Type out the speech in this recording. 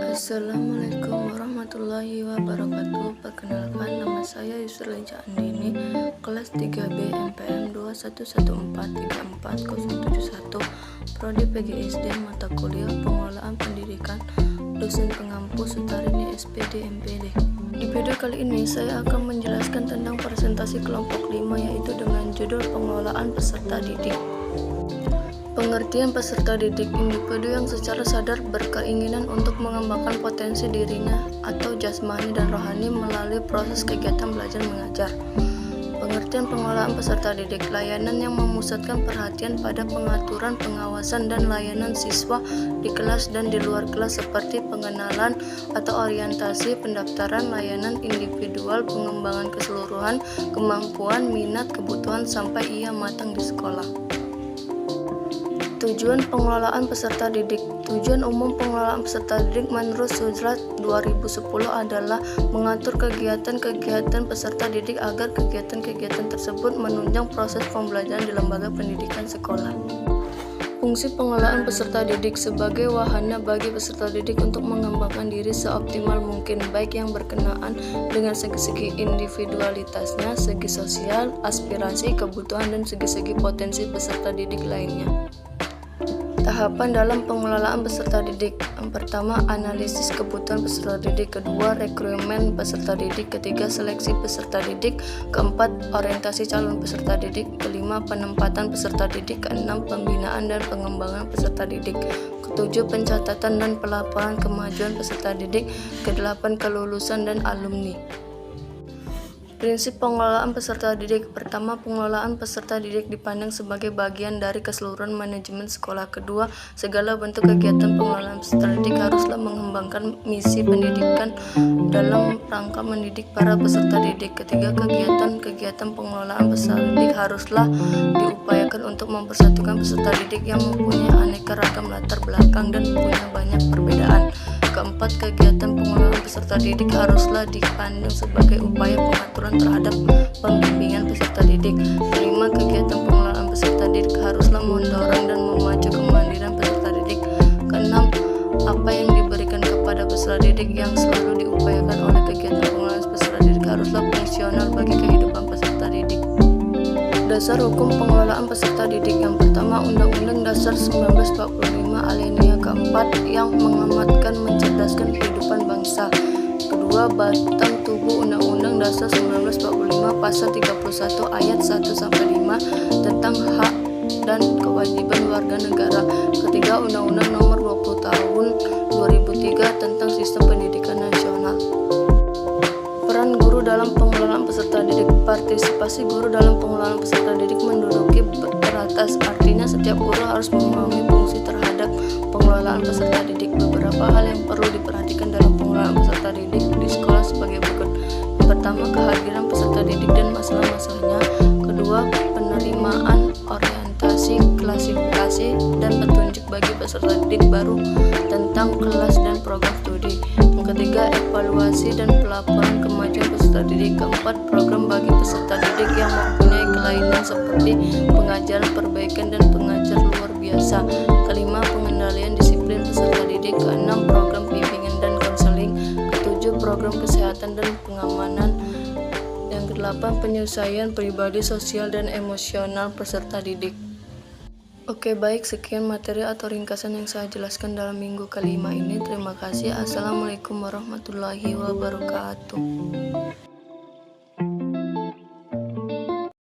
Assalamualaikum warahmatullahi wabarakatuh. Perkenalkan, nama saya Yusreja Andini, kelas 3B MPM 211434071, Prodi PGSD, mata kuliah Pengelolaan Pendidikan, dosen pengampu Sutarini SPD MPD. Di video kali ini saya akan menjelaskan tentang presentasi kelompok 5, yaitu dengan judul Pengelolaan Peserta Didik. Pengertian peserta didik: individu yang secara sadar berkeinginan untuk mengembangkan potensi dirinya atau jasmani dan rohani melalui proses kegiatan belajar mengajar. Pengertian pengelolaan peserta didik: layanan yang memusatkan perhatian pada pengaturan, pengawasan, dan layanan siswa di kelas dan di luar kelas, seperti pengenalan atau orientasi, pendaftaran, layanan individual, pengembangan keseluruhan, kemampuan, minat, kebutuhan, sampai ia matang di sekolah. Tujuan pengelolaan peserta didik. Tujuan umum pengelolaan peserta didik menurut Surat 2010 adalah mengatur kegiatan-kegiatan peserta didik agar kegiatan-kegiatan tersebut menunjang proses pembelajaran di lembaga pendidikan sekolah. Fungsi pengelolaan peserta didik: sebagai wahana bagi peserta didik untuk mengembangkan diri seoptimal mungkin, baik yang berkenaan dengan segi-segi individualitasnya, segi sosial, aspirasi, kebutuhan, dan segi-segi potensi peserta didik lainnya. Tahapan dalam pengelolaan peserta didik: yang pertama, analisis kebutuhan peserta didik; kedua, rekrutmen peserta didik; ketiga, seleksi peserta didik; keempat, orientasi calon peserta didik; kelima, penempatan peserta didik; keenam, pembinaan dan pengembangan peserta didik; ketujuh, pencatatan dan pelaporan kemajuan peserta didik; kedelapan, kelulusan dan alumni. Prinsip pengelolaan peserta didik: pertama, pengelolaan peserta didik dipandang sebagai bagian dari keseluruhan manajemen sekolah. Kedua, segala bentuk kegiatan pengelolaan peserta didik haruslah mengembangkan misi pendidikan dalam rangka mendidik para peserta didik. Ketiga, kegiatan-kegiatan pengelolaan peserta didik haruslah diupayakan untuk mempersatukan peserta didik yang mempunyai aneka ragam latar belakang dan punya banyak perbedaan. Keempat, kegiatan pengelolaan peserta didik haruslah dipandang sebagai upaya pengaturan terhadap pembimbingan peserta didik. Kelima, kegiatan pengelolaan peserta didik haruslah mendorong dan memacu kemandirian peserta didik. Keenam, apa yang diberikan kepada peserta didik yang selalu diupayakan oleh kegiatan pengelolaan peserta didik haruslah fungsional bagi kehidupan peserta didik. Dasar hukum pengelolaan peserta didik: yang pertama, Undang-Undang Dasar 1945 alinea keempat yang mengamanatkan mencerdaskan kehidupan bangsa. Kedua, batang tubuh Undang-Undang Dasar 1945 pasal 31 ayat 1-5 tentang hak dan kewajiban warga negara. Ketiga, Undang-Undang Nomor 20 Tahun 2003 tentang Sistem Pendidikan Nasional. Peran guru dalam pengelolaan peserta didik: partisipasi guru dalam pengelolaan peserta didik menduduki teratas, artinya setiap guru harus memahami fungsi terhadap pengelolaan peserta didik. Beberapa hal yang perlu diperhatikan dalam pengelolaan peserta didik di sekolah sebagai berikut. Yang pertama, kehadiran peserta didik dan masalah-masalahnya. Kedua, penerimaan, orientasi, klasifikasi, dan petunjuk bagi peserta didik baru tentang kelas dan program studi. Yang ketiga, evaluasi dan pelaporan kemajuan peserta didik. Keempat, program bagi peserta didik yang mempunyai kelainan seperti pengajaran perbaikan dan pengajar luar biasa. Kelima, pengendalian disiplin peserta didik. Keenam, program bimbingan dan konseling. Ketujuh, program kesehatan dan pengamanan. Yang kedelapan, penyelesaian pribadi, sosial, dan emosional peserta didik. Oke, baik, sekian materi atau ringkasan yang saya jelaskan dalam minggu kelima ini. Terima kasih. Assalamualaikum warahmatullahi wabarakatuh.